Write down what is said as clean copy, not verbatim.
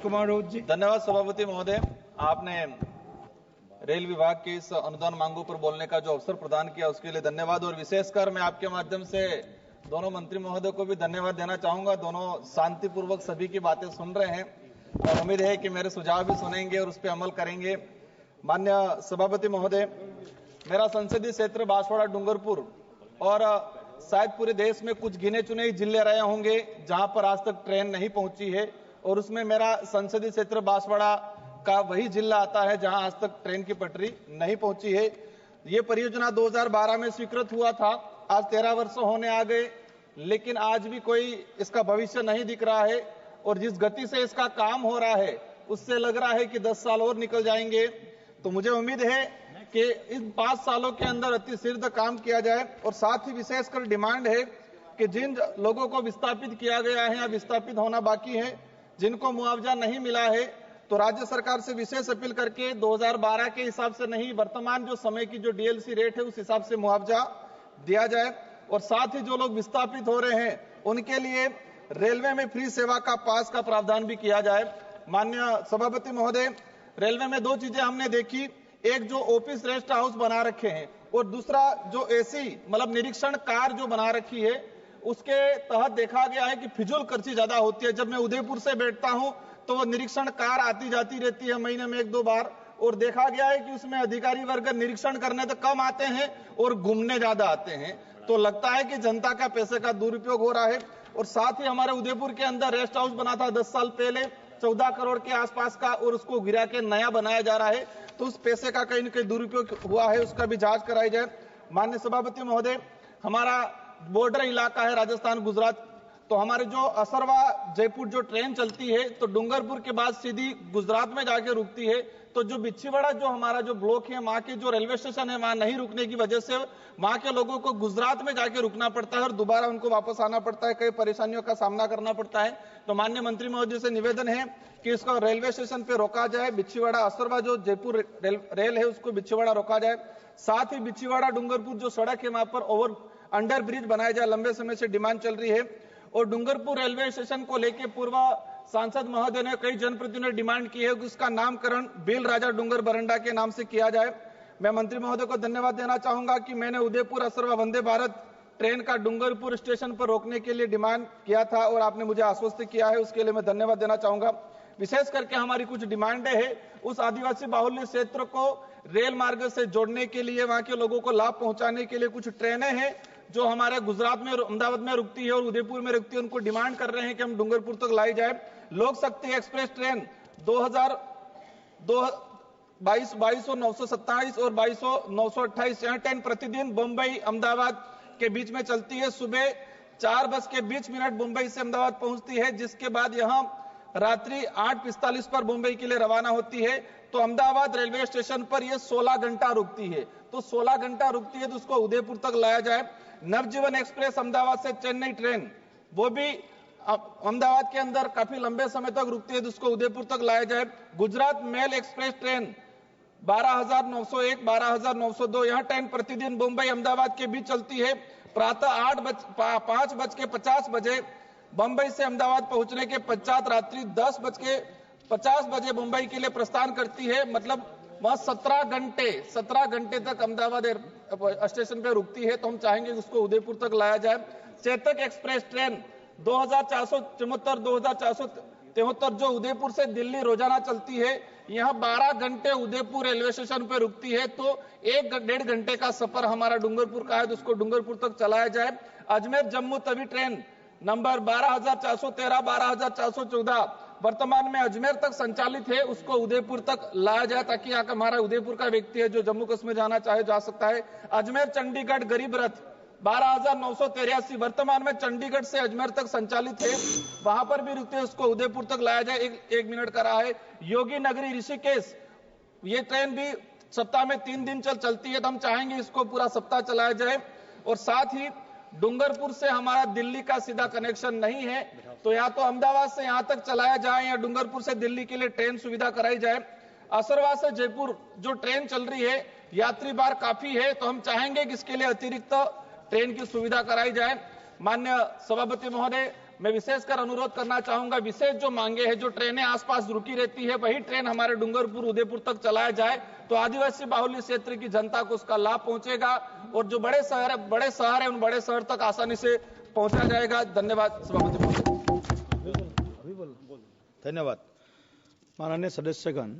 कुमार राउत जी। धन्यवाद सभापति महोदय, आपने रेल विभाग की इस अनुदान मांगों पर बोलने का जो अवसर प्रदान किया उसके लिए धन्यवाद। और विशेषकर मैं आपके माध्यम से दोनों मंत्री महोदय को भी धन्यवाद देना चाहूंगा। दोनों शांतिपूर्वक सभी की बातें सुन रहे हैं और उम्मीद है कि मेरे सुझाव भी सुनेंगे और उस पर अमल करेंगे। माननीय सभापति महोदय, मेरा संसदीय क्षेत्र बांसवाड़ा डूंगरपुर और शायद पूरे देश में कुछ गिने चुने जिले रहे होंगे जहां पर आज तक ट्रेन नहीं पहुंची है, और उसमें मेरा संसदीय क्षेत्र बांसवाड़ा का वही जिला आता है जहां आज तक ट्रेन की पटरी नहीं पहुंची है। ये परियोजना 2012 में स्वीकृत हुआ था, आज 13 वर्ष होने आ गए, लेकिन आज भी कोई इसका भविष्य नहीं दिख रहा है। और जिस गति से इसका काम हो रहा है उससे लग रहा है कि 10 साल और निकल जाएंगे। तो मुझे उम्मीद है कि इन 5 सालों के अंदर अति शीघ्र काम किया जाए। और साथ ही विशेषकर डिमांड है कि जिन लोगों को विस्थापित किया गया है या विस्थापित होना बाकी है, जिनको मुआवजा नहीं मिला है, तो राज्य सरकार से विशेष अपील करके 2012 के हिसाब से नहीं, वर्तमान जो समय की जो डीएलसी रेट है उस हिसाब से मुआवजा दिया जाए। और साथ ही जो लोग विस्थापित हो रहे हैं उनके लिए रेलवे में फ्री सेवा का पास का प्रावधान भी किया जाए। माननीय सभापति महोदय, रेलवे में 2 चीजें हमने देखी, एक जो ऑफिस रेस्ट हाउस बना रखे हैं और दूसरा जो एसी मतलब निरीक्षण कार जो बना रखी है, उसके तहत देखा गया है कि फिजूल खर्ची ज्यादा होती है। जब मैं उदयपुर से बैठता हूं तो वो निरीक्षण कार आती जाती रहती है महीने में 1-2 बार, और देखा गया है कि उसमें अधिकारी वर्ग निरीक्षण करने तो कम आते हैं और घूमने ज्यादा आते हैं। तो लगता है कि जनता का पैसे का दुरुपयोग हो रहा है। और साथ ही हमारे उदयपुर के अंदर रेस्ट हाउस बना था 10 साल पहले 14 करोड़ के आसपास का, और उसको गिरा के नया बनाया जा रहा है। तो उस पैसे का कहीं न कहीं दुरुपयोग हुआ है, उसका भी जांच कराई जाए। माननीय सभापति महोदय, हमारा बॉर्डर इलाका है राजस्थान गुजरात, तो हमारे जो असरवा जयपुर जो ट्रेन चलती है तो डूंगरपुर के बाद सीधी गुजरात में जाके रुकती है। तो जो बिच्छीवाड़ा जो हमारा जो ब्लॉक है, वहां के जो रेलवे स्टेशन है, वहां नहीं रुकने की वजह से वहां के लोगों को गुजरात में जाके रुकना पड़ता है और दोबारा उनको वापस आना पड़ता है, कई परेशानियों का सामना करना पड़ता है। तो माननीय मंत्री महोदय से निवेदन है कि इसको रेलवे स्टेशन पे रोका जाए, बिच्छीवाड़ा असरवा जो जयपुर रेल है उसको बिच्छीवाड़ा रोका जाए। साथ ही बिच्छीवाड़ा डूंगरपुर जो सड़क है वहां पर अंडर ब्रिज बनाया जाए, लंबे समय से डिमांड चल रही है। और डूंगरपुर रेलवे स्टेशन को लेकर पूर्व सांसद महोदय ने कई जनप्रतिनिधियों ने डिमांड की है कि उसका नामकरण बेल राजा डूंगर बरंडा के नाम से किया जाए। मैं मंत्री महोदय को धन्यवाद देना चाहूंगा कि मैंने उदयपुर असरवा वंदे भारत ट्रेन का डूंगरपुर स्टेशन पर रोकने के लिए डिमांड किया था और आपने मुझे आश्वस्त किया है, उसके लिए मैं धन्यवाद देना चाहूंगा। विशेष करके हमारी कुछ डिमांडें हैं, उस आदिवासी बाहुल्य क्षेत्र को रेल मार्ग से जोड़ने के लिए, वहां के लोगों को लाभ पहुंचाने के लिए कुछ ट्रेनें हैं जो हमारे गुजरात में और अहमदाबाद में रुकती है और उदयपुर में रुकती है, उनको डिमांड कर रहे हैं कि हम डूंगरपुर तक लाई जाए। लोक शक्ति एक्सप्रेस ट्रेन 2200-927 और 2200-928 यह ट्रेन प्रतिदिन मुंबई अहमदाबाद के बीच में चलती है। सुबह 4:20 मुंबई से अहमदाबाद पहुंचती है, जिसके बाद यहां रात्रि 8:45 पर मुंबई के लिए रवाना होती है। तो अहमदाबाद रेलवे स्टेशन पर यह 16 घंटा रुकती है, तो 16 घंटा रुकती है तो उसको उदयपुर तक लाया जाए। नवजीवन एक्सप्रेस अहमदाबाद से चेन्नई ट्रेन, वो भी अहमदाबाद के अंदर काफी लंबे समय तक रुकती है तो उसको उदयपुर तक लाया जाए। गुजरात मेल एक्सप्रेस ट्रेन 12,901, 12,902 यह ट्रेन प्रतिदिन मुंबई अहमदाबाद के बीच चलती है। प्रातः 5:50 बजे मुंबई से अहमदाबाद पहुंचने के पश्चात रात्रि 10:50 बजे मुंबई के लिए प्रस्थान करती है। मतलब वह 17 घंटे तक अहमदाबाद स्टेशन पे रुकती है, तो हम चाहेंगे उसको उदयपुर तक लाया जाए। चेतक एक्सप्रेस ट्रेन 2473 जो उदयपुर से दिल्ली रोजाना चलती है, यह 12 घंटे उदयपुर रेलवे स्टेशन पे रुकती है, तो 1-1.5 घंटे का सफर हमारा डूंगरपुर का है, तो उसको डूंगरपुर तक चलाया जाए। अजमेर जम्मू तवी ट्रेन नंबर 12,413, 12,414 वर्तमान में अजमेर तक संचालित है, उसको उदयपुर तक लाया जाए ताकि यहाँ का हमारा उदयपुर का व्यक्ति है जो जम्मू कश्मीर जाना चाहे जा सकता है। अजमेर चंडीगढ़ गरीब रथ 12,983 वर्तमान में चंडीगढ़ से अजमेर तक संचालित है, वहां पर भी रुकते हैं, उसको उदयपुर तक लाया जाए। एक मिनट का रहा है। योगी नगरी ऋषिकेश, ये ट्रेन भी सप्ताह में 3 दिन चलती है, तो हम चाहेंगे इसको पूरा सप्ताह चलाया जाए। और साथ ही डूंगरपुर से हमारा दिल्ली का सीधा कनेक्शन नहीं है, तो या तो अहमदाबाद से यहां तक चलाया जाए या डूंगरपुर से दिल्ली के लिए ट्रेन सुविधा कराई जाए। असरवा से जयपुर जो ट्रेन चल रही है, यात्री भार काफी है, तो हम चाहेंगे कि इसके लिए अतिरिक्त ट्रेन की सुविधा कराई जाए। माननीय सभापति महोदय, मैं विशेषकर अनुरोध करना चाहूंगा, विशेष जो मांगे हैं, जो ट्रेनें आसपास रुकी रहती है वही ट्रेन हमारे डूंगरपुर उदयपुर तक चलाया जाए तो आदिवासी बाहुल्य क्षेत्र की जनता को उसका लाभ पहुंचेगा और जो बड़े शहर है उन बड़े शहर तक आसानी से पहुंचा जाएगा। धन्यवाद सभापति महोदय। धन्यवाद माननीय सदस्यगण।